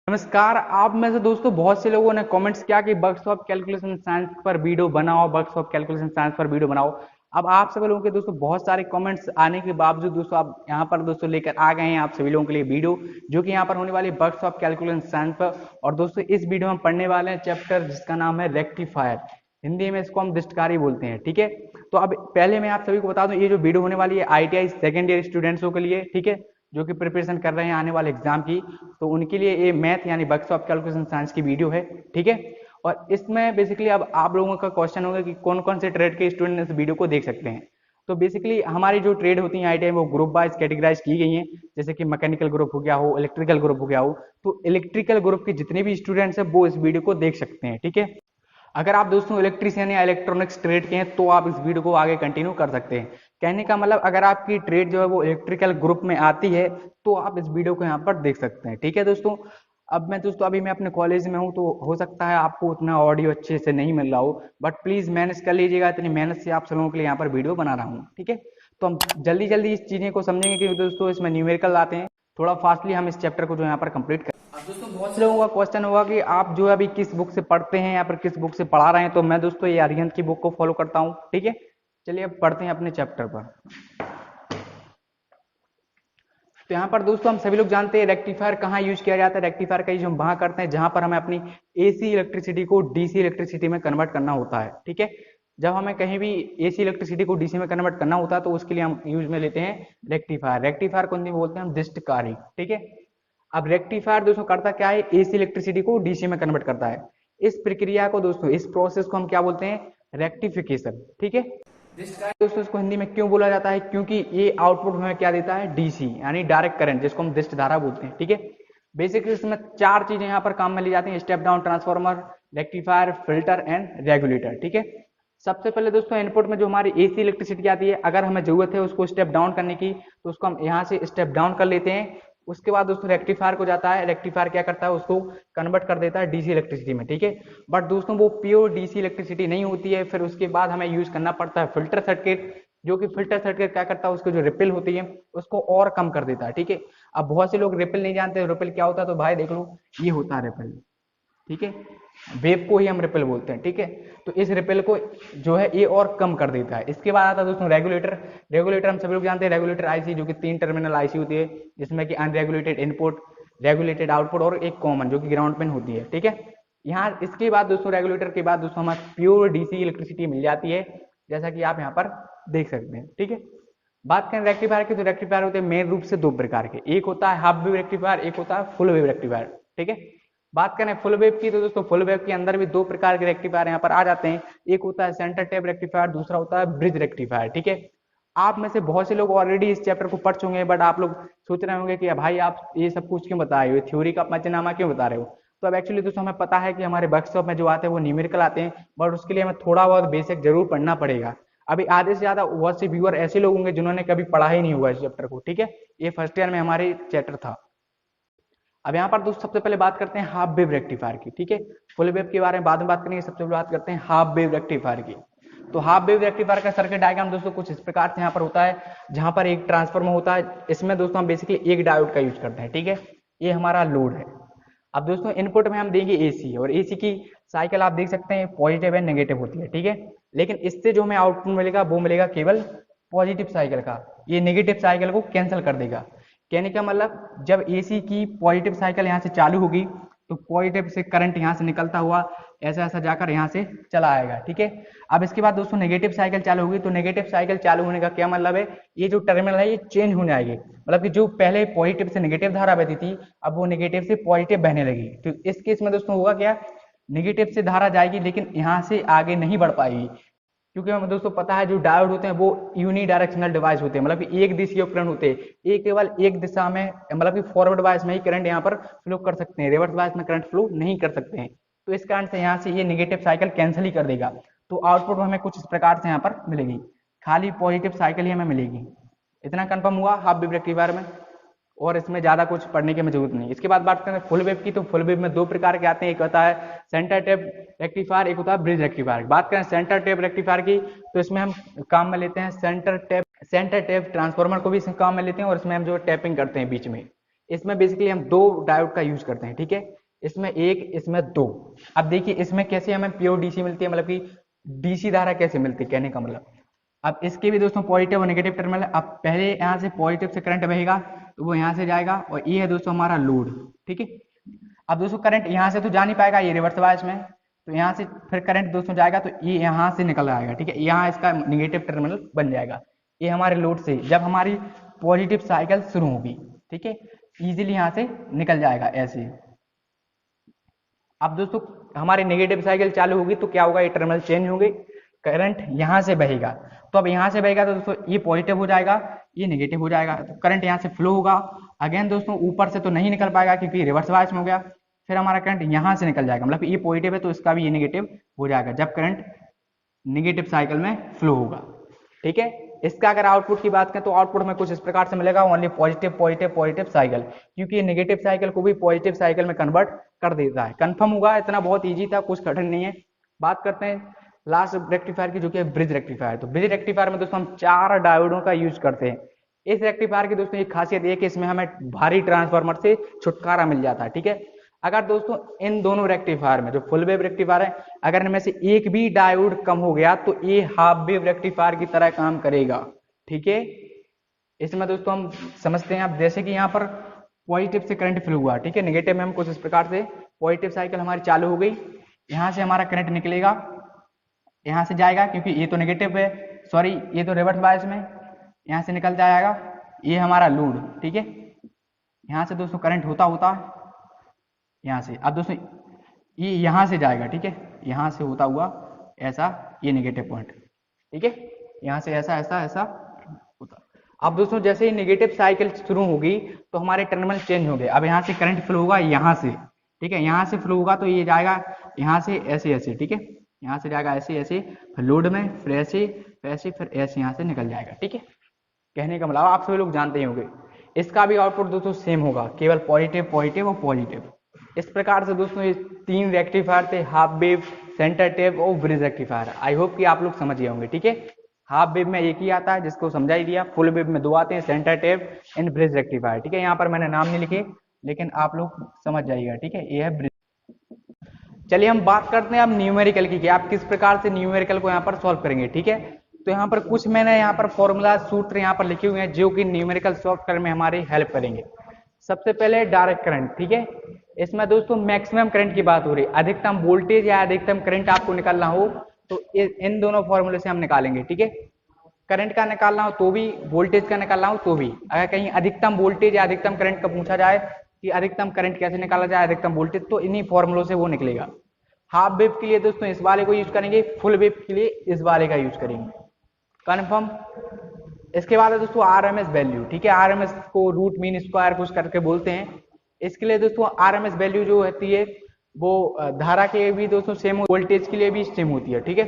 नमस्कार। आप में से दोस्तों बहुत से लोगों ने कमेंट्स किया कि बग्स ऑफ कैलकुलेशन साइंस पर वीडियो बनाओ, बग्स ऑफ कैलकुलेशन साइंस पर वीडियो बनाओ। अब आप सभी लोगों के दोस्तों बहुत सारे कमेंट्स आने के बावजूद दोस्तों आप यहाँ पर दोस्तों लेकर आ गए हैं आप सभी लोगों के लिए वीडियो, जो कि यहाँ पर होने वाली बग्स ऑफ कैलकुलेशन साइंस पर। और दोस्तों इस वीडियो में पढ़ने वाले हैं चैप्टर जिसका नाम है रेक्टिफायर। हिंदी में इसको हम डिस्टकारी बोलते हैं, ठीक है। तो अब पहले मैं आप सभी को बता दूं, ये जो वीडियो होने वाली है ITI सेकेंड ईयर स्टूडेंट्सों के लिए, ठीक है, जो कि प्रिपरेशन कर रहे हैं आने वाले एग्जाम की। तो उनके लिए ये मैथ यानी बग्स ऑफ कैलकुलेशन साइंस की वीडियो है, ठीक है। और इसमें बेसिकली अब आप लोगों का क्वेश्चन होगा कि कौन कौन से ट्रेड के स्टूडेंट इस वीडियो को देख सकते हैं। तो बेसिकली हमारी जो ट्रेड होती है ITI में वो ग्रुप वाइज कैटेगराइज की गई हैं, जैसे कि मैकेनिकल ग्रुप हो गया हो, इलेक्ट्रिकल ग्रुप हो गया हो। तो इलेक्ट्रिकल ग्रुप के जितने भी स्टूडेंट्स हैं वो इस वीडियो को देख सकते हैं, ठीक है। अगर आप दोस्तों इलेक्ट्रीशियन या इलेक्ट्रॉनिक्स ट्रेड के हैं तो आप इस वीडियो को आगे कंटिन्यू कर सकते हैं। कहने का मतलब अगर आपकी ट्रेड जो है वो इलेक्ट्रिकल ग्रुप में आती है तो आप इस वीडियो को यहाँ पर देख सकते हैं, ठीक है दोस्तों। अब मैं दोस्तों अभी मैं अपने कॉलेज में हूँ, तो हो सकता है आपको उतना ऑडियो अच्छे से नहीं मिल रहा हो, बट प्लीज मैनेज कर लीजिएगा। इतनी मेहनत से आप सब लोगों के लिए यहाँ पर वीडियो बना रहा हूँ, ठीक है। तो हम जल्दी जल्दी इस चीजें को समझेंगे कि दोस्तों इसमें न्यूमेरिकल आते हैं। थोड़ा फास्टली हम इस चैप्टर को जो यहाँ पर कंप्लीट करें। अब दोस्तों बहुत से लोगों का क्वेश्चन होगा कि आप जो है अभी किस बुक से पढ़ते हैं या फिर किस बुक से पढ़ा रहे हैं। तो मैं दोस्तों ये अरिहंत की बुक को फॉलो करता हूँ, ठीक है। चलिए अब पढ़ते हैं अपने चैप्टर पर। तो यहाँ पर दोस्तों हम सभी लोग जानते हैं रेक्टिफायर कहाँ यूज किया जाता है। रेक्टिफायर का यूज हम वहां करते हैं जहां पर हमें अपनी AC इलेक्ट्रिसिटी को DC इलेक्ट्रिसिटी में कन्वर्ट करना होता है, ठीक है। जब हमें कहीं भी AC इलेक्ट्रिसिटी को DC में कन्वर्ट करना होता है तो उसके लिए हम यूज में लेते हैं रेक्टिफायर। रेक्टिफायर को हिंदी में बोलते हैं हम दृष्टकारी, ठीक है। अब रेक्टिफायर दोस्तों करता क्या है, AC इलेक्ट्रिसिटी को DC में कन्वर्ट करता है। इस प्रक्रिया को दोस्तों, इस प्रोसेस को हम क्या बोलते हैं, रेक्टिफिकेशन, ठीक है। दोस्तों इसको हिंदी में क्यों बोला जाता है, क्योंकि ये आउटपुट हमें क्या देता है, DC यानी डायरेक्ट करंट, जिसको हम दृष्ट धारा बोलते हैं, ठीक है। बेसिकली इसमें चार चीजें यहाँ पर काम में ली जाती हैं, step down transformer, rectifier, filter and regulator, ठीक है। सबसे पहले दोस्तों इनपुट में जो हमारी AC इलेक्ट्रिसिटी आती है, अगर हमें जरूरत है उसको स्टेप डाउन करने की तो उसको हम यहाँ से स्टेप डाउन कर लेते हैं। उसके बाद दोस्तों रेक्टिफायर को जाता है, रेक्टिफायर क्या करता है, उसको कन्वर्ट कर देता है DC इलेक्ट्रिसिटी में, ठीक है। बट दोस्तों वो प्योर DC इलेक्ट्रिसिटी नहीं होती है, फिर उसके बाद हमें यूज करना पड़ता है फिल्टर सर्किट, जो कि फिल्टर सर्किट क्या करता है, उसके जो रिपल होती है उसको और कम कर देता है, ठीक है। अब बहुत से लोग रिपल नहीं जानते रिपल क्या होता है, तो भाई देख लो ये होता है रिपल, ठीक है। वेव को ही हम रिपल बोलते हैं, ठीक है। तो इस रिपल को जो है ये और कम कर देता है। इसके बाद आता है दोस्तों रेगुलेटर। रेगुलेटर हम सभी लोग जानते हैं, रेगुलेटर IC जो कि 3 टर्मिनल IC होती है, जिसमें कि अनरेगुलेटेड इनपुट, रेगुलेटेड आउटपुट और एक कॉमन जो कि ग्राउंड पिन होती है, ठीक है। यहाँ इसके बाद दोस्तों रेगुलेटर के बाद दोस्तों हमें प्योर DC इलेक्ट्रिसिटी मिल जाती है, जैसा कि आप यहाँ पर देख सकते हैं, ठीक है। बात करें रेक्टिफायर की, तो रेक्टिफायर होते हैं मेन रूप से दो प्रकार के, एक होता है हाफ वेव रेक्टिफायर, एक होता है फुल वेव रेक्टिफायर, ठीक है। बात करें फुल वेव की, तो दोस्तों फुल वेव के अंदर भी दो प्रकार के रेक्टिफायर यहाँ पर आ जाते हैं। एक होता है सेंटर टेप रेक्टिफायर, दूसरा होता है ब्रिज रेक्टिफायर, ठीक है। आप में से बहुत से लोग ऑलरेडी इस चैप्टर को पढ़ चुके हैं, बट आप लोग सोच रहे होंगे कि भाई आप ये सब कुछ क्यों बता रहे हो, थ्योरी का पंचनामा क्यों बता रहे हो। तो अब एक्चुअली दोस्तों हमें पता है कि हमारे वर्कशॉप में जो आते हैं वो न्यूमेरिकल आते हैं, बट उसके लिए हमें थोड़ा बहुत बेसिक जरूर पढ़ना पड़ेगा। अभी आधे से ज्यादा बहुत से व्यूअर ऐसे लोग होंगे जिन्होंने कभी पढ़ा ही नहीं हुआ इस चैप्टर को, ठीक है। ये फर्स्ट ईयर में हमारे चैप्टर था। अब यहाँ पर दोस्तों सबसे पहले बात करते हैं हाफ वेव रेक्टिफायर की, ठीक है। फुल वेव के बारे में बाद में बात करेंगे, सबसे पहले बात करते हैं हाफ वेव रेक्टिफायर की। तो हाफ वेव रेक्टिफायर का सर्किट डायग्राम दोस्तों कुछ इस प्रकार से यहाँ पर होता है, जहां पर एक ट्रांसफार्मर होता है, इसमें दोस्तों हम बेसिकली एक डायोड का यूज करते हैं, ठीक है। ये हमारा लोड है। अब दोस्तों इनपुट में हम देंगे AC, और AC की साइकिल आप देख सकते हैं पॉजिटिव एंड नेगेटिव होती है, ठीक है। लेकिन इससे जो हमें आउटपुट मिलेगा वो मिलेगा केवल पॉजिटिव साइकिल का, ये नेगेटिव साइकिल को कैंसिल कर देगा। कहने का मतलब जब AC की पॉजिटिव साइकिल यहाँ से चालू होगी तो पॉजिटिव से करंट यहाँ से निकलता हुआ ऐसा ऐसा जाकर यहाँ से चला आएगा, ठीक है। अब इसके बाद दोस्तों नेगेटिव साइकिल चालू होगी, तो नेगेटिव साइकिल चालू होने का क्या मतलब है, ये जो टर्मिनल है ये चेंज होने आएगी, मतलब कि जो पहले पॉजिटिव से नेगेटिव धारा बहती थी अब वो नेगेटिव से पॉजिटिव बहने लगी। तो इस केस में दोस्तों होगा क्या, नेगेटिव से धारा जाएगी लेकिन यहाँ से आगे नहीं बढ़ पाएगी, क्योंकि हमें दोस्तों पता है जो डायोड होते हैं वो यूनी डायरेक्शनल डिवाइस होते हैं, मतलब कि एक दिशा उपकरण होते हैं, ये केवल एक दिशा में मतलब कि फॉरवर्ड वाइज में ही करंट यहाँ पर फ्लो कर सकते हैं, रिवर्स वाइज में करंट फ्लो नहीं कर सकते हैं। तो इस कारण से यहाँ से ये नेगेटिव साइकिल कैंसिल ही कर देगा, तो आउटपुट हमें कुछ इस प्रकार से यहाँ पर मिलेगी, खाली पॉजिटिव साइकिल ही हमें मिलेगी। इतना कंफर्म हुआ हाफ वेव रेक्टिफायर में, और इसमें ज्यादा कुछ पढ़ने की जरूरत नहीं। इसके बाद बात करें फुल वेव की, तो फुल वेव में दो प्रकार के आते हैं, एक होता है सेंटर टेप रेक्टिफायर, एक होता है ब्रिज रेक्टिफायर। बात करें सेंटर टेप रेक्टिफायर की, तो इसमें हम काम में लेते हैं सेंटर टेप ट्रांसफार्मर को भी काम में लेते हैं, और इसमें हम जो टैपिंग करते हैं बीच में, इसमें बेसिकली हम दो डायोड का यूज करते हैं, ठीक है, इसमें एक, इसमें दो। अब देखिए इसमें कैसे हमें प्योर डीसी मिलती है, मतलब कि डीसी धारा कैसे मिलती है, कहने का मतलब। अब इसके भी दोस्तों पॉजिटिव और नेगेटिव टर्मिनल। अब पहले यहाँ से पॉजिटिव से करंट बहेगा तो वो यहाँ से जाएगा, और ये है दोस्तों हमारा लोड, ठीक है। अब दोस्तों करंट यहाँ से तो जा नहीं पाएगा, ये रिवर्स बायस में, तो यहाँ से फिर करंट दोस्तों जाएगा तो ये यहाँ से निकल आएगा, ठीक है, यहाँ इसका निगेटिव टर्मिनल बन जाएगा। ये हमारे लोड से जब हमारी पॉजिटिव साइकिल शुरू होगी, ठीक है, इजीली यहाँ से निकल जाएगा ऐसे। अब दोस्तों हमारी नेगेटिव साइकिल चालू होगी तो क्या होगा, ये टर्मिनल चेंज होंगे, करंट यहाँ से बहेगा। तो अब यहाँ से बहेगा तो दोस्तों ये पॉजिटिव हो जाएगा, ये नेगेटिव हो जाएगा, तो करंट यहाँ से फ्लो होगा। अगेन दोस्तों ऊपर से तो नहीं निकल पाएगा क्योंकि रिवर्स बायस में हो गया, फिर हमारा करंट यहाँ से निकल जाएगा, मतलब ये पॉजिटिव है तो इसका भी ये नेगेटिव हो जाएगा जब करंट नेगेटिव साइकिल में फ्लो होगा, ठीक है। इसका अगर आउटपुट की बात करें तो आउटपुट में कुछ इस प्रकार से मिलेगा, only positive positive positive cycle, क्योंकि ये नेगेटिव साइकिल को भी पॉजिटिव साइकिल में कन्वर्ट कर देता है। कंफर्म होगा, इतना बहुत इजी था, कुछ कठिन नहीं है। बात करते हैं लास्ट रेक्टिफायर की, जो कि है ब्रिज रेक्टिफायर। तो ब्रिज रेक्टिफायर में दोस्तों हम 4 डायोडों का यूज करते हैं। इस रेक्टिफायर की दोस्तों एक खासियत ये है कि इसमें हमें भारी ट्रांसफार्मर से छुटकारा मिल जाता है, ठीक है। अगर दोस्तों इन दोनों रेक्टिफायर में जो फुल वेव रेक्टिफायर है, अगर इनमें से एक भी डायोड कम हो गया तो ये हाफ वेव रेक्टिफायर की तरह काम करेगा, ठीक है। इसमें दोस्तों हम समझते हैं, अब जैसे कि यहाँ पर पॉजिटिव से करंट फ्लो हुआ, ठीक है, नेगेटिव में हम कुछ इस प्रकार से पॉजिटिव साइकिल हमारी चालू हो गई, यहाँ से हमारा करंट निकलेगा, यहाँ से जाएगा क्योंकि ये तो नेगेटिव है, सॉरी ये तो रिवर्स बायस में, यहाँ से निकल जाएगा, ये हमारा लोड, ठीक है। यहाँ से दोस्तों करंट होता होता यहाँ से, अब दोस्तों ये यहाँ से जाएगा, ठीक है, यहाँ से होता हुआ ऐसा, ये नेगेटिव पॉइंट, ठीक है, यहाँ से ऐसा ऐसा ऐसा होता। अब दोस्तों जैसे ही नेगेटिव साइकिल शुरू होगी तो हमारे टर्मिनल चेंज हो गए। अब यहाँ से करंट फ्लो होगा यहाँ से, ठीक है, यहाँ से फ्लो होगा तो ये जाएगा यहाँ से ऐसे ऐसे, ठीक है, यहाँ से जाएगा ऐसे ऐसे, फिर लोड में, फिर ऐसे ऐसे, फिर ऐसे यहाँ से निकल जाएगा, ठीक है। कहने का मतलब आप सभी लोग जानते ही होंगे। इसका भी आउटपुट दोस्तों सेम होगा, केवल पॉजिटिव पॉजिटिव और पॉजिटिव। इस प्रकार से दोस्तों ये 3 रेक्टिफायर थे, हाफ वेव, सेंटर टेप और ब्रिज रेक्टिफायर। आई होप कि आप लोग समझ गए होंगे, ठीक है। हाफ वेव में एक ही आता है जिसको समझा ही दिया, फुल वेव में 2 आते हैं, centre tap and bridge rectifier, ठीक है। यहाँ पर मैंने नाम नहीं लिखे लेकिन आप लोग समझ जाइएगा, ठीक है, ये है ब्रिज। चलिए हम बात करते हैं अब न्यूमेरिकल की, कि आप किस प्रकार से न्यूमेरिकल को यहाँ पर सॉल्व करेंगे, ठीक है। तो यहाँ पर कुछ मैंने यहाँ पर फॉर्मूला सूत्र यहाँ पर लिखे हुए हैं जो कि न्यूमेरिकल सॉल्व करने में हमारी हेल्प करेंगे। सबसे पहले डायरेक्ट करंट, ठीक है। इसमें दोस्तों मैक्सिमम करंट की बात हो रही है, अधिकतम वोल्टेज या अधिकतम करंट आपको निकालना हो तो इन दोनों फॉर्मूले से हम निकालेंगे, ठीक है। करंट का निकालना हो तो भी, वोल्टेज का निकालना हो तो भी। अगर कहीं अधिकतम वोल्टेज या अधिकतम करंट का पूछा जाए कि अधिकतम करंट कैसे निकाला जाए, अधिकतम वोल्टेज, तो इन्हीं फॉर्मुलों से वो निकलेगा। हाफ वेव के लिए दोस्तों इस वाले को यूज करेंगे, फुल वेव के लिए इस वाले का यूज करेंगे, कन्फर्म। इसके बाद है दोस्तों आरएमएस वैल्यू, ठीक है। आरएमएस को रूट मीन स्क्वायर कुछ करके बोलते हैं। इसके लिए दोस्तों आरएमएस वैल्यू जो होती है वो धारा के भी दोस्तों सेम, वोल्टेज के लिए भी सेम होती है, ठीक है।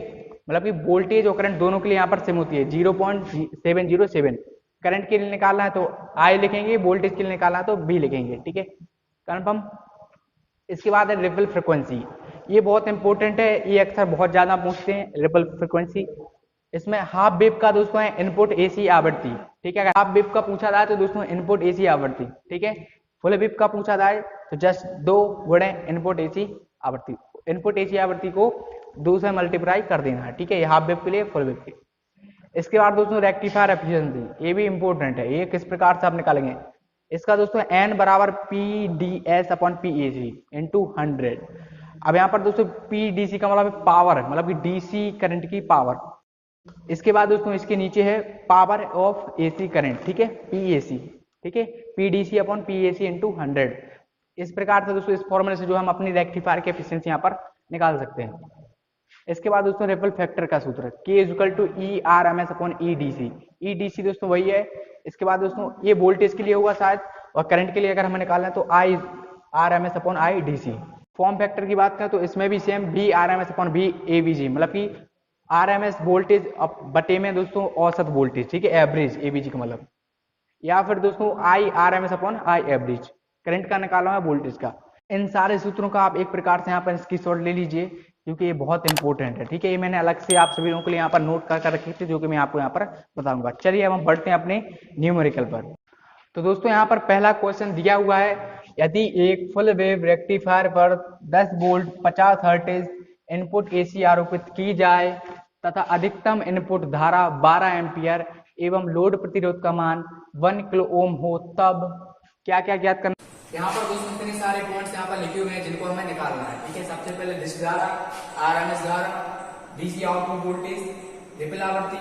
मतलब कि वोल्टेज और करंट दोनों के लिए यहाँ पर सेम होती है, 0.707। करंट के लिए निकालना है तो आई लिखेंगे, वोल्टेज के लिए निकालना है तो बी लिखेंगे, ठीक है, कन्फर्म। इसके बाद है रिपल फ्रिक्वेंसी, ये बहुत इंपॉर्टेंट है, ये अक्सर बहुत ज्यादा पूछते हैं, रिपल फ्रिक्वेंसी। इसमें हाफ वेव का दोस्तों है इनपुट एसी आवृत्ति, ठीक है। अगर हाफ वेव का पूछा जाए तो दोस्तों इनपुट एसी आवृत्ति, ठीक है। फुल वेव का पूछा जाए तो जस्ट 2 गुणे इनपुट एसी आवृत्ति, इनपुट एसी आवृत्ति को 2 से मल्टीप्लाई कर देना है, ठीक है, ये हाफ वेव के लिए, फुल वेव के। इसके बाद दोस्तों रेक्टिफायर एफिशिएंसी, ये भी इंपॉर्टेंट है, ये किस प्रकार से आप निकालेंगे। इसका दोस्तों एन बराबर P D S upon P A C into 100। अब यहाँ पर दोस्तों पी डी सी का मतलब पावर, मतलब कि डीसी करंट की पावर। इसके बाद दोस्तों इसके नीचे है पावर ऑफ एसी करंट, ठीक है, पीएसी, ठीक है, पीडीसी अपॉन पीएसी इंटू 100। इस प्रकार से दोस्तों इस फॉर्मूले से जो हम अपनी रेक्टिफायर की एफिशिएंसी यहाँ पर निकाल सकते हैं। इसके बाद दोस्तों रिपल फैक्टर का सूत्र K equal to E R M S upon E D C. E D C दोस्तों वही है। इसके बाद दोस्तों ये वोल्टेज के लिए होगा शायद, और करंट के लिए अगर हमें निकालना है तो I R M S upon I D C. Form factor की बात करें तो इसमें भी same V R M S upon V A B जी, मतलब कि आर एम एस वोल्टेज बटे में दोस्तों औसत वोल्टेज, ठीक है, एवरेज ए बी जी का मतलब, या फिर दोस्तों I R M S upon I average, current का निकाला है वोल्टेज का। इन सारे सूत्रों का आप एक प्रकार से यहाँ पर स्क्रीनशॉट ले लीजिए क्योंकि ये बहुत इंपॉर्टेंट है, ठीक है। ये मैंने अलग से आप सभी लोगों के लिए यहाँ पर नोट कर रखे थे जो कि मैं आपको यहाँ पर बताऊंगा। चलिए अब हम बढ़ते हैं अपने न्यूमेरिकल पर। तो दोस्तों यहाँ पर पहला क्वेश्चन दिया हुआ है, यदि एक फुल वेव रेक्टिफायर पर 10 वोल्ट 50 हर्ट्ज इनपुट एसी आरोपित की जाए तथा अधिकतम इनपुट धारा 12 एम्पियर एवं लोड प्रतिरोध का मान 1 किलो ओम हो, तब क्या क्या ज्ञात करना। यहाँ पर दोस्तों इतने सारे पॉइंट्स यहाँ पर लिखे हुए हैं जिनको हमें निकालना है। ठीक है, सबसे पहले दृश्य धारा, आरएमएस धारा, डीसी आउटपुट वोल्टेज, रिपल आवृत्ति,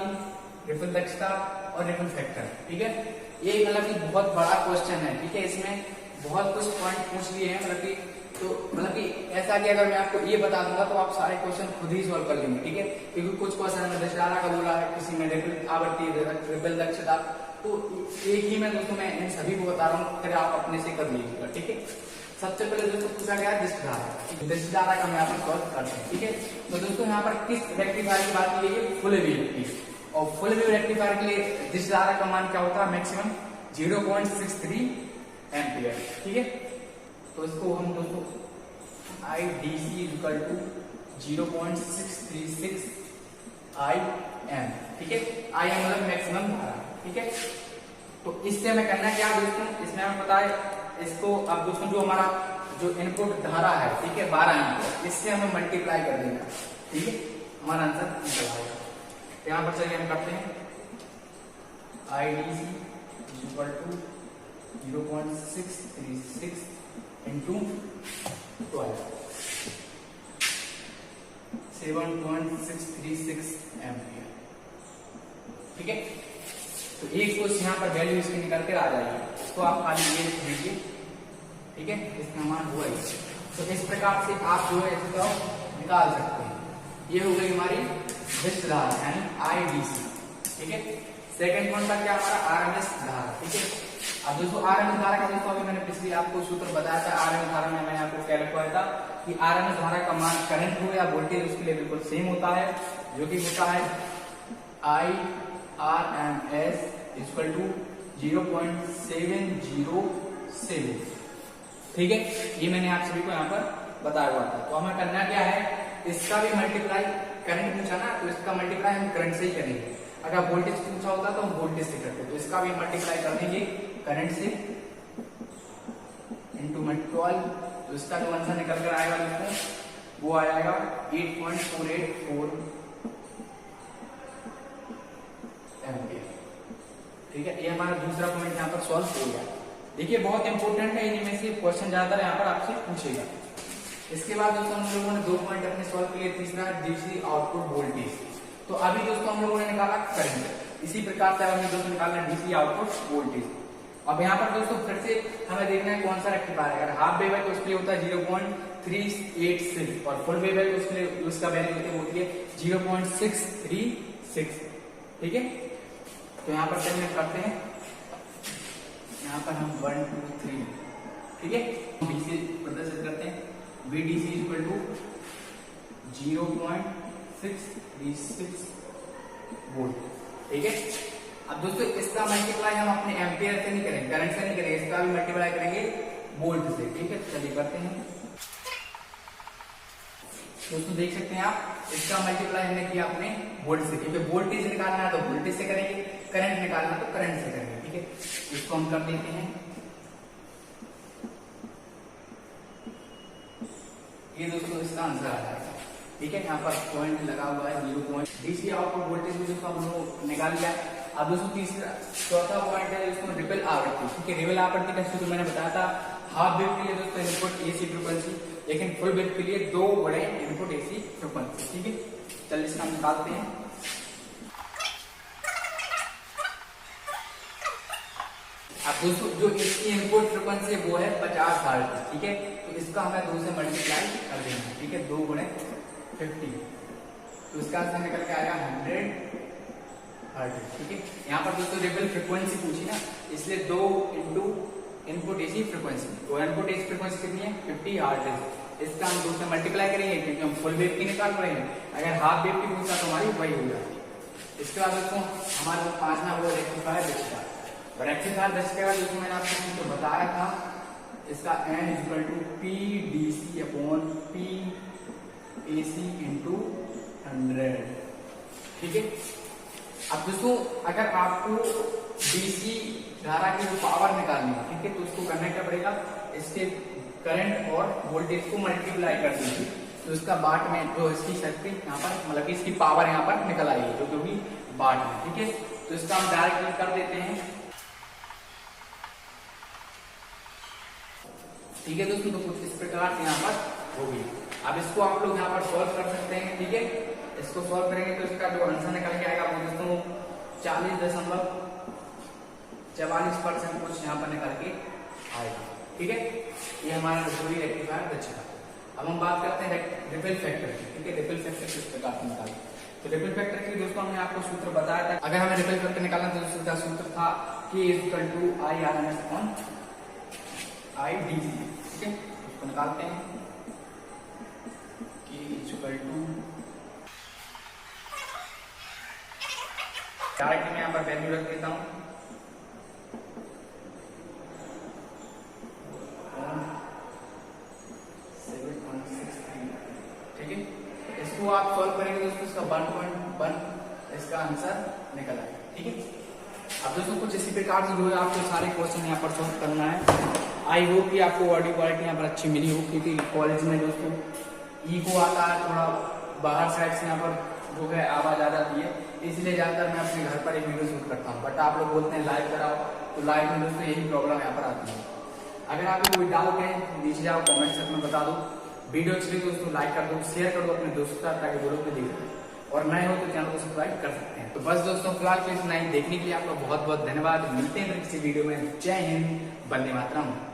रिपल दक्षता और रिपल फैक्टर। ठीक है, ये मतलब कि बहुत बड़ा क्वेश्चन है। ठीक है, इसमें बहुत कुछ पॉइंट पूछ लिए हैं, मतलब कि ऐसा कि अगर मैं आपको ये बता दूंगा तो आप सारे क्वेश्चन खुद ही सॉल्व कर लेंगे। ठीक है, क्योंकि कुछ क्वेश्चन में दृश्य धारा का बोला है, किसी में रिपल आवृत्ति, रिपल दक्षता, तो एक ही में दोस्तों मैं इन सभी को बता रहा हूँ, फिर आप अपने से कर लीजिएगा। ठीक है, सबसे पहले दोस्तों पूछा गया दृश्य धारा। दृश्य धारा का मैं यहाँ पर सॉल्व करते हैं। ठीक है, तो दोस्तों यहाँ पर किस रेक्टिफायर की बात की है, फुल वेव की, और फुल वेव रेक्टिफायर के लिए दृश्य धारा का मान क्या होता है, मैक्सिमम 0.63 एम्पियर। ठीक है, तो इसको हम दोस्तों IDC इक्वल टू 0.636 IM। ठीक है, IM मतलब मैक्सिमम धारा। ठीक है, तो इससे हमें करना क्या दोस्तों, इसमें हमें पता है इसको, अब दोस्तों जो हमारा जो इनपुट धारा है, ठीक है 12 एम्पियर, इससे हमें मल्टीप्लाई कर देना। ठीक है, हमारा आंसर निकल आएगा। यहाँ पर चलिए हम करते हैं IDC equal to 0.636 into 12, 7.636 ampere. ठीक है, तो एक कुछ यहाँ पर वैल्यू इसकी निकल कर आ जाएगी, तो आप खाली ये लिख दीजिए। ठीक है, इसका मान हुआ ही। तो इस प्रकार से आप जो है इसको निकाल सकते हैं। ये हो गई हमारी दृश्य धारा यानी IDC। ठीक है, सेकंड पॉइंट का क्या हमारा RMS धारा। ठीक है, अब दोस्तों RMS धारा का दोस्तों अभी मैंने पिछली आपको सूत्र बताया था। RMS धारा में मैंने आपको क्या लिखवाया था कि RMS धारा का मान करंट हो या वोल्टेज उसके लिए बिल्कुल सेम होता है, जो कि होता है IRMS इक्वल टू 0.707। ठीक है, ये मैंने आप सभी को यहाँ पर बताया हुआ था। तो हमें करना क्या है, इसका भी मल्टीप्लाई, करंट पूछा ना तो इसका मल्टीप्लाई हम करंट से ही करेंगे। अगर वोल्टेज पूछा होता तो हम वोल्टेज से करते, तो इसका भी मल्टीप्लाई कर देंगे करंट से इंटू 12। तो इसका जो आंसर निकल कर आएगा दोस्तों वो आएगा 8.484 एम्पियर। ठीक है, ये हमारा दूसरा पॉइंट यहाँ पर सॉल्व हो गया। देखिए बहुत इंपॉर्टेंट है, इनमें से क्वेश्चन ज्यादातर यहाँ पर आपसे पूछेगा। इसके बाद दोस्तों हम लोगों ने 2 पॉइंट अपने सॉल्व किए। तीसरा डीसी आउटपुट वोल्टेज। तो अभी दोस्तों हम लोगों ने निकाला करंट, इसी प्रकार से हमें दोस्तों निकालना डीसी आउटपुट वोल्टेज। अब यहाँ पर दोस्तों फिर से हमें देखना है कौन सा रेक्टिफायर है। अगर हाफ वेव है तो उसके लिए होता है 0.386 और फुल वेव है तो उसके लिए उसका वैल्यू होती है 0.636। ठीक है, तो यहाँ पर चलिए करते हैं, यहाँ पर हम 1 2 3 ठीक है बीसी प्रदर्शित करते हैं। VDC equal to 0.636 volt. ठीक है, अब दोस्तों इसका मल्टीप्लाई हम अपने एम्पियर से नहीं करेंगे, करंट से नहीं करेंगे, इसका भी मल्टीप्लाई करेंगे वोल्ट से। ठीक है, चलिए करते हैं दोस्तों। देख सकते हैं आप, इसका मल्टीप्लाई हमने किया अपने वोल्ट से, क्योंकि वोल्टेज निकालना है तो वोल्टेज से करेंगे, करंट निकालना है तो करंट से करेंगे। ठीक है, इसको हम कर देते हैं। ये दोस्तों इसका आंसर आ जाएगा। ठीक है, यहाँ पर पॉइंट लगा हुआ है 0. डीसी आउटपुट वोल्टेज भी दोस्तों हम लोग निकाल लिया। अब दोस्तों चौथा पॉइंट है दोस्तों रिपल आवृत्ति। ठीक है, रिपल आवृत्ति का सूत्र मैंने बताया था। हाफ वेव के लिए दोस्तों इनपुट एसी फ्रीक्वेंसी, लेकिन फुल वेव के लिए 2 बड़े इनपुट एसी फ्रीक्वेंसी। ठीक है, चलिए इसका हम निकालते हैं। अब दोस्तों जो इसकी इनपुट फ्रीक्वेंसी वो है 50 हर्ट्ज। ठीक है, तो इसका हमें 2 से मल्टीप्लाई कर देना है। ठीक है, 2 गुणे 50, तो इसका आंसर निकल के आएगा 100 हर्ट्ज। ठीक है, यहाँ पर दोस्तों रिपल फ्रीक्वेंसी पूछी ना, इसलिए 2 इंटू इनपुट एसी फ्रीक्वेंसी, तो इनपुट एसी फ्रीक्वेंसी कितनी है 50 हर्ट्ज। इसका हम 2 से मल्टीप्लाई करेंगे क्योंकि हम फुल वेव की निकाल रहे हैं। अगर हाफ वेव की पूछा तो हमारी वही हो जाती है। इसके बाद दोस्तों हमारे पास पांचवा वो रेक्टिफायर दृश्यता। रेक्टिफायर दृश्यता दोस्तों मैंने आपको तो बताया था, इसका n equal to PDC upon PAC into 100। ठीक है, अब दोस्तों अगर आपको डीसी धारा की जो पावर निकालनी है, ठीक है, तो उसको करना क्या पड़ेगा, इसके करंट और वोल्टेज को मल्टीप्लाई कर दीजिए, तो इसका वाट में जो इसकी शक्ति यहाँ पर मतलब कि इसकी पावर यहाँ पर निकल आई है, जो कि वाट में, ठीक है। तो इसका हम डायरेक्ट कर देते हैं, ठीक है दोस्तों। तो कुछ इस प्रकार से यहाँ पर होगी। अब इसको आप लोग यहाँ पर सॉल्व कर सकते हैं, ठीक है। इसको सॉल्व करेंगे तो इसका जो आंसर निकल के आएगा वो दोस्तों 40.44% कुछ यहाँ पर निकल के आएगा, ठीक है। ये हमारा रसोई रेक्टिफायर बचेगा। अब हम बात करते हैं रिपल फैक्टर की, ठीक है। रिपल फैक्टर किस प्रकार से निकालें, तो रिपल फैक्टर की दोस्तों हमने आपको सूत्र बताया था। अगर हमें रिपल फैक्टर निकालना तो उसका सूत्र था K=IRMS/IDC, ठीक है। उसको निकालते हैं, डायरेक्ट मैं यहाँ पर वैल्यू रख देता हूँ, ठीक है। इसको आप सॉल्व करेंगे दोस्तों, इसका 1.1 इसका आंसर निकल आएगा, ठीक है। अब दोस्तों कुछ इसी प्रकार से जो है आपको सारे क्वेश्चन यहाँ पर सॉल्व करना है। आई होप कि आपको ऑडियो क्वालिटी यहाँ पर अच्छी मिली हो, क्योंकि कॉलेज में दोस्तों इको आता है, थोड़ा बाहर साइड से यहाँ पर जो है आवाज आ जाती है, इसलिए ज्यादातर मैं अपने घर पर एक वीडियो शूट करता हूँ। बट आप लोग बोलते हैं लाइव कराओ, तो लाइव में दोस्तों यही प्रॉब्लम यहाँ पर आती है। अगर आपको कोई डाउट है नीचे जाओ कमेंट सेक्शन में बता दो। वीडियो अच्छी लगी दोस्तों लाइक कर दो, शेयर कर दो अपने दोस्तों के साथ, ताकि वो लोग भी देखें, और नए हो तो चैनल को सब्सक्राइब कर सकते हैं। तो बस दोस्तों फिलहाल के इतना ही, देखने के लिए आपका बहुत बहुत धन्यवाद। मिलते हैं किसी वीडियो में। जय हिंद, वंदे मातरम।